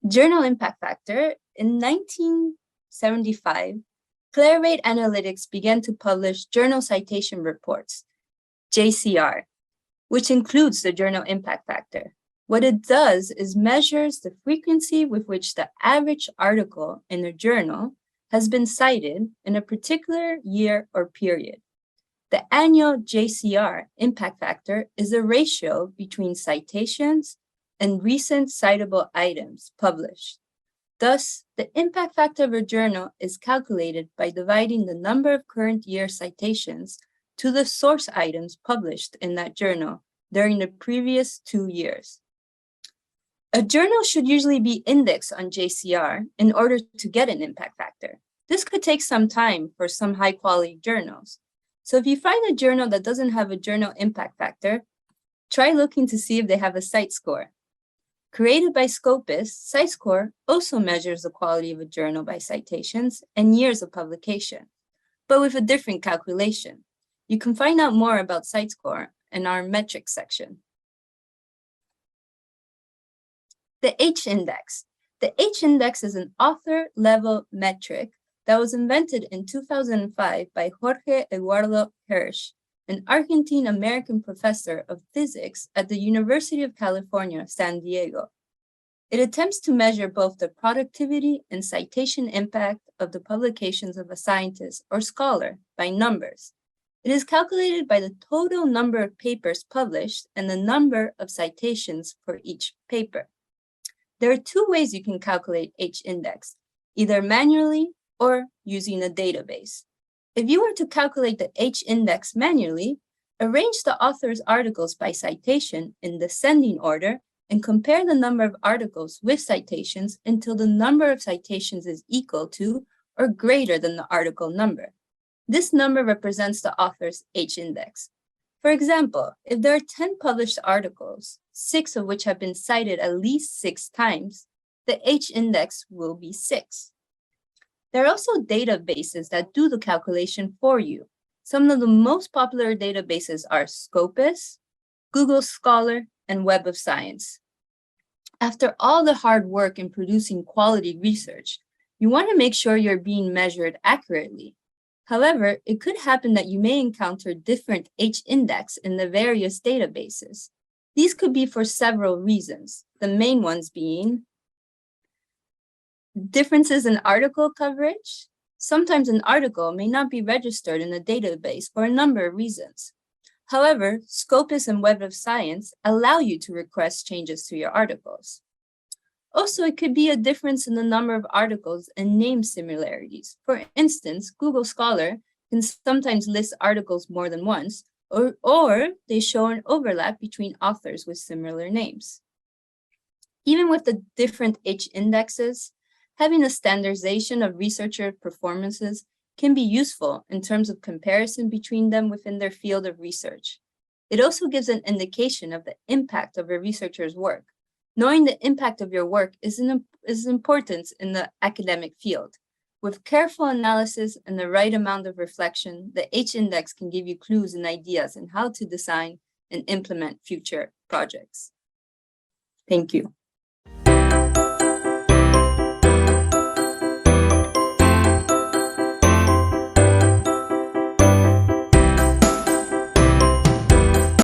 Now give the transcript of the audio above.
Journal impact factor. In 1975, Clarivate Analytics began to publish journal citation reports, JCR, which includes the journal impact factor. What it does is measures the frequency with which the average article in a journal has been cited in a particular year or period. The annual JCR impact factor is a ratio between citations and recent citable items published. Thus, the impact factor of a journal is calculated by dividing the number of current year citations to the source items published in that journal during the previous 2 years. A journal should usually be indexed on JCR in order to get an impact factor. This could take some time for some high-quality journals. So if you find a journal that doesn't have a journal impact factor, try looking to see if they have a cite score. Created by Scopus, CiteScore also measures the quality of a journal by citations and years of publication, but with a different calculation. You can find out more about CiteScore in our metrics section. The H-index. The H-index is an author-level metric that was invented in 2005 by Jorge Eduardo Hirsch, an Argentine-American professor of physics at the University of California, San Diego. It attempts to measure both the productivity and citation impact of the publications of a scientist or scholar by numbers. It is calculated by the total number of papers published and the number of citations for each paper. There are 2 ways you can calculate H-index, either manually or using a database. If you were to calculate the H-index manually, arrange the author's articles by citation in descending order and compare the number of articles with citations until the number of citations is equal to or greater than the article number. This number represents the author's H-index. For example, if there are 10 published articles, 6 of which have been cited at least 6 times, the H-index will be 6. There are also databases that do the calculation for you. Some of the most popular databases are Scopus, Google Scholar, and Web of Science. After all the hard work in producing quality research, you want to make sure you're being measured accurately. However, it could happen that you may encounter different H-index in the various databases. These could be for several reasons, the main ones being differences in article coverage. Sometimes an article may not be registered in a database for a number of reasons. However, Scopus and Web of Science allow you to request changes to your articles. Also, it could be a difference in the number of articles and name similarities. For instance, Google Scholar can sometimes list articles more than once, or they show an overlap between authors with similar names. Even with the different H-indexes, having a standardization of researcher performances can be useful in terms of comparison between them within their field of research. It also gives an indication of the impact of a researcher's work. Knowing the impact of your work is important in the academic field. With careful analysis and the right amount of reflection, the H-index can give you clues and ideas on how to design and implement future projects. Thank you.